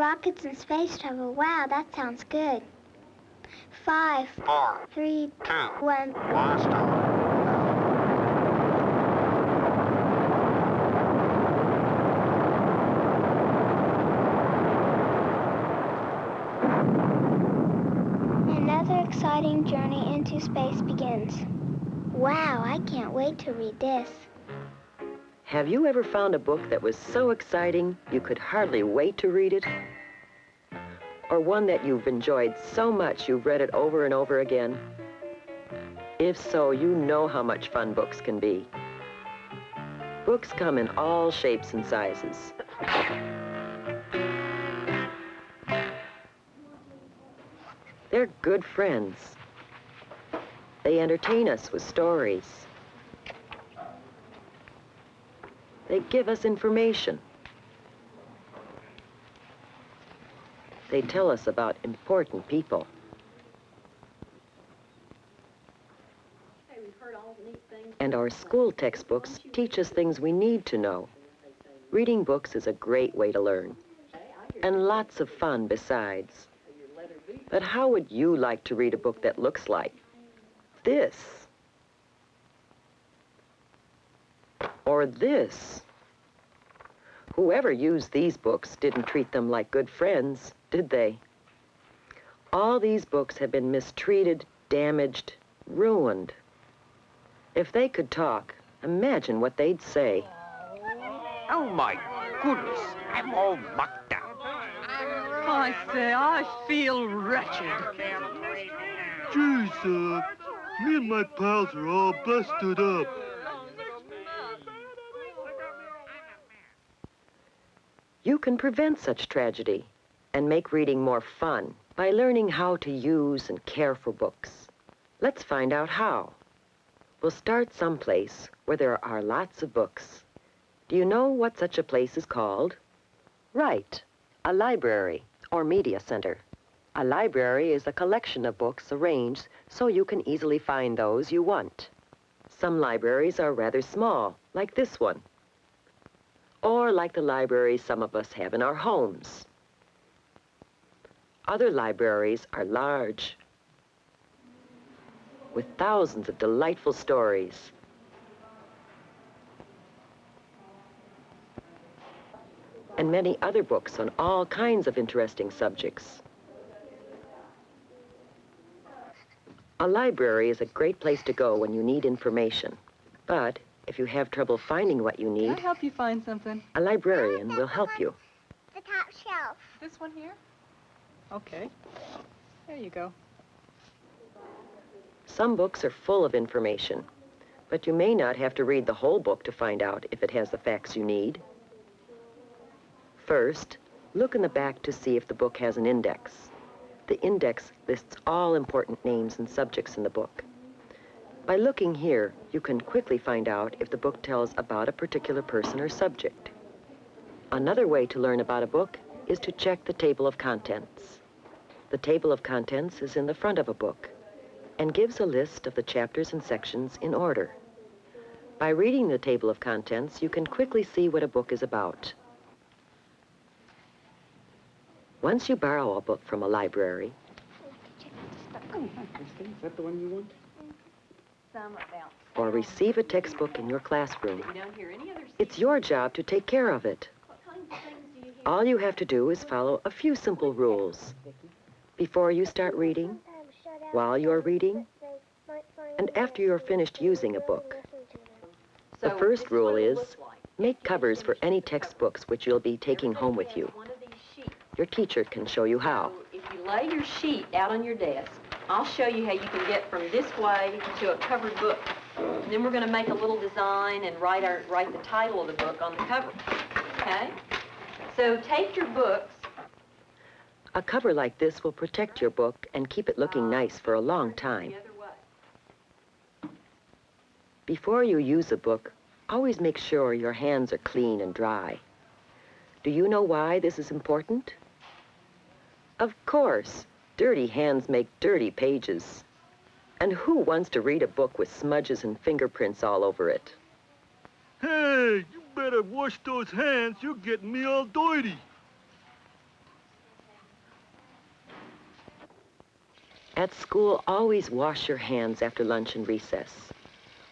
rockets and space travel. Wow, that sounds good. 5, 4, 3, 2, 1. blast off. Another exciting journey into space begins. Wow, I can't wait to read this. Have you ever found a book that was so exciting you could hardly wait to read it? Or one that you've enjoyed so much you've read it over and over again? If so, you know how much fun books can be. Books come in all shapes and sizes. They're good friends. They entertain us with stories. They give us information. They tell us about important people. And our school textbooks teach us things we need to know. Reading books is a great way to learn, and lots of fun besides. But how would you like to read a book that looks like this? Or this? Whoever used these books didn't treat them like good friends, did they? All these books have been mistreated, damaged, ruined. If they could talk, imagine what they'd say. Oh, my goodness. I'm all mucked up. I say, I feel wretched. Geez, me and my pals are all busted up. You can prevent such tragedy and make reading more fun by learning how to use and care for books. Let's find out how. We'll start someplace where there are lots of books. Do you know what such a place is called? Right, a library or media center. A library is a collection of books arranged so you can easily find those you want. Some libraries are rather small, like this one, or like the libraries some of us have in our homes. Other libraries are large, with thousands of delightful stories. And many other books on all kinds of interesting subjects. A library is a great place to go when you need information. But if you have trouble finding what you Can need, I help you find something? a librarian will help you. The top shelf. This one here? Okay. There you go. Some books are full of information, but you may not have to read the whole book to find out if it has the facts you need. First, look in the back to see if the book has an index. The index lists all important names and subjects in the book. By looking here, you can quickly find out if the book tells about a particular person or subject. Another way to learn about a book is to check the table of contents. The table of contents is in the front of a book and gives a list of the chapters and sections in order. By reading the table of contents, you can quickly see what a book is about. Once you borrow a book from a library, Is that the one you want? or receive a textbook in your classroom, You don't hear any other it's your job to take care of it. What kinds of things do you hear? All you have to do is follow a few simple rules. Before you start reading, while you're reading, and after you're finished using a book. The So first this rule what it is looks like. make covers for any textbooks which you'll be taking home with you. One of these sheets. Your teacher can show you how. So if you lay your sheet out on your desk, I'll show you how you can get from this way to a covered book. And then we're going to make a little design and write the title of the book on the cover. Okay? So take your books. A cover like this will protect your book and keep it looking nice for a long time. The other way. Before you use a book, always make sure your hands are clean and dry. Do you know why this is important? Of course, dirty hands make dirty pages. And who wants to read a book with smudges and fingerprints all over it? Hey, you better wash those hands. You're getting me all dirty. At school, always wash your hands after lunch and recess.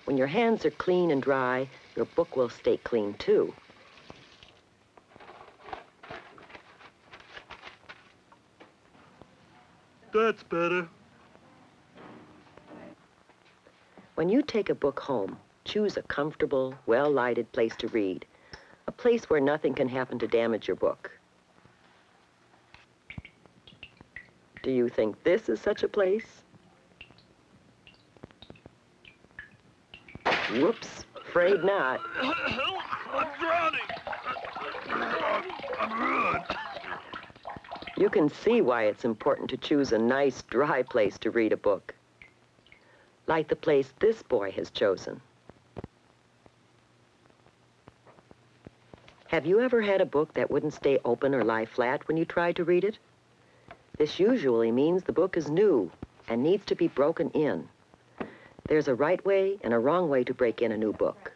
When your hands are clean and dry, your book will stay clean too. That's better. When you take a book home, choose a comfortable, well-lighted place to read. A place where nothing can happen to damage your book. Do you think this is such a place? Whoops, afraid not. I'm drowning. I'm ruined. You can see why it's important to choose a nice, dry place to read a book. Like the place this boy has chosen. Have you ever had a book that wouldn't stay open or lie flat when you tried to read it? This usually means the book is new and needs to be broken in. There's a right way and a wrong way to break in a new book.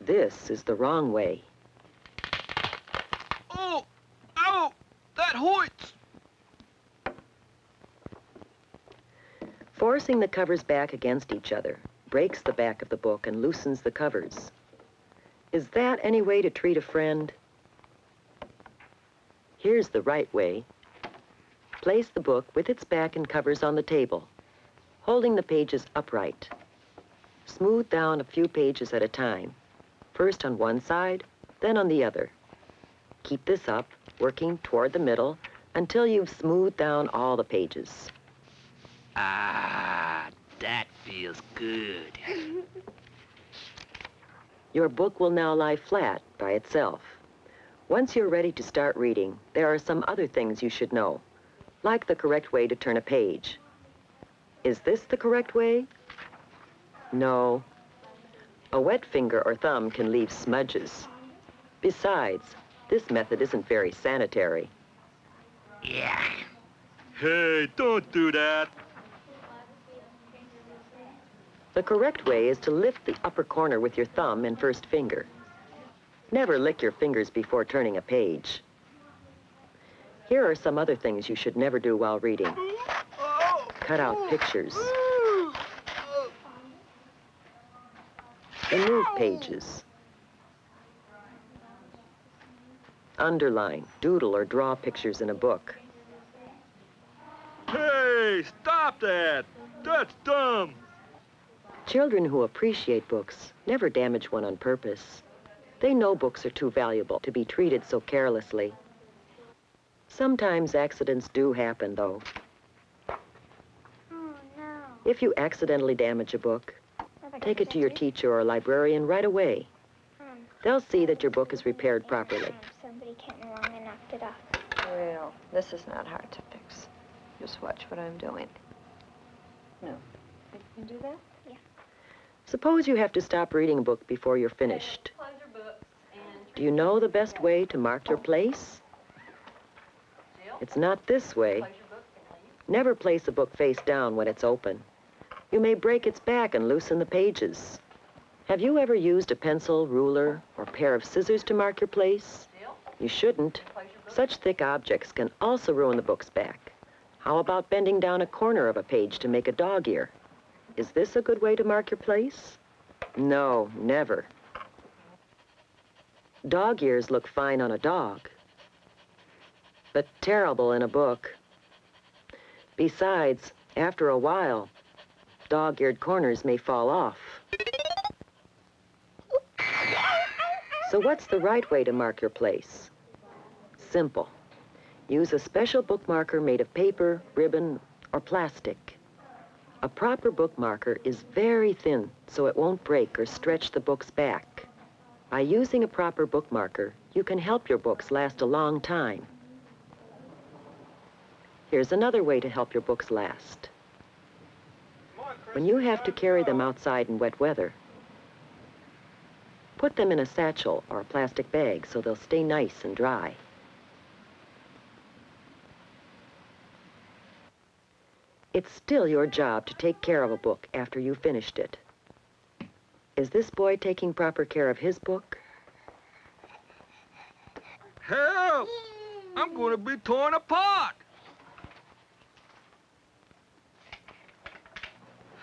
This is the wrong way. Oh! Ow! That hurts! Forcing the covers back against each other breaks the back of the book and loosens the covers. Is that any way to treat a friend? Here's the right way. Place the book with its back and covers on the table, holding the pages upright. Smooth down a few pages at a time, first on one side, then on the other. Keep this up, working toward the middle, until you've smoothed down all the pages. Ah, that feels good. Your book will now lie flat by itself. Once you're ready to start reading, there are some other things you should know, like the correct way to turn a page. Is this the correct way? No. A wet finger or thumb can leave smudges. Besides, this method isn't very sanitary. Yeah. Hey, don't do that. The correct way is to lift the upper corner with your thumb and first finger. Never lick your fingers before turning a page. Here are some other things you should never do while reading. Cut out pictures. Remove pages. Underline, doodle, or draw pictures in a book. Hey, stop that. That's dumb. Children who appreciate books never damage one on purpose. They know books are too valuable to be treated so carelessly. Sometimes accidents do happen, though. Oh, no. If you accidentally damage a book, take it to your teacher or librarian right away. They'll see that your book is repaired properly. Somebody came along and knocked it off. Well, this is not hard to fix. Just watch what I'm doing. No. You can do that? Suppose you have to stop reading a book before you're finished. Close your books and... Do you know the best way to mark your place? Jill, It's not this way. close your books and leave. Never place a book face down when it's open. You may break its back and loosen the pages. Have you ever used a pencil, ruler, or pair of scissors to mark your place? Jill, You shouldn't. close your books. Such thick objects can also ruin the book's back. How about bending down a corner of a page to make a dog ear? Is this a good way to mark your place? No, never. Dog ears look fine on a dog, but terrible in a book. Besides, after a while, dog-eared corners may fall off. So what's the right way to mark your place? Simple. Use a special book marker made of paper, ribbon, or plastic. A proper book marker is very thin, so it won't break or stretch the book's back. By using a proper book marker, you can help your books last a long time. Here's another way to help your books last. When you have to carry them outside in wet weather, put them in a satchel or a plastic bag so they'll stay nice and dry. It's still your job to take care of a book after you've finished it. Is this boy taking proper care of his book? Help! I'm going to be torn apart.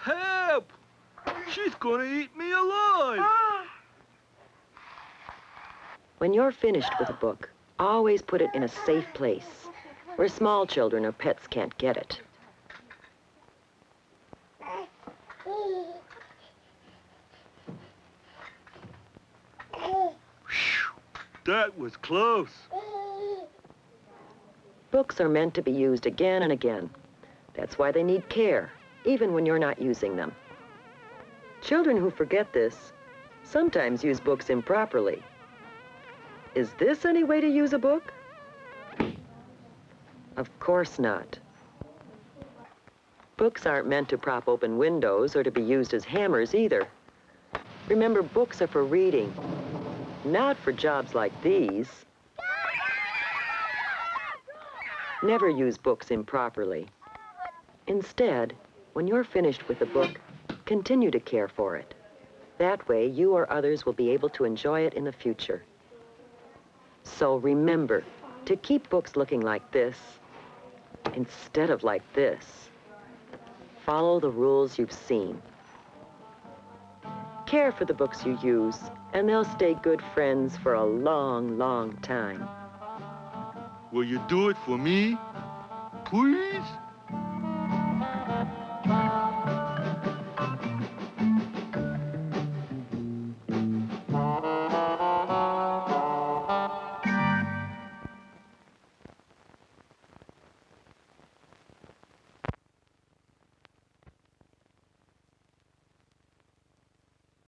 Help! She's gonna eat me alive! When you're finished with a book, always put it in a safe place where small children or pets can't get it. That was close. Books are meant to be used again and again. That's why they need care, even when you're not using them. Children who forget this sometimes use books improperly. Is this any way to use a book? Of course not. Books aren't meant to prop open windows or to be used as hammers either. Remember, books are for reading, not for jobs like these. Never use books improperly. Instead, when you're finished with the book, continue to care for it. That way, you or others will be able to enjoy it in the future. So remember to keep books looking like this instead of like this. Follow the rules you've seen. Care for the books you use, and they'll stay good friends for a long, long time. Will you do it for me? Please?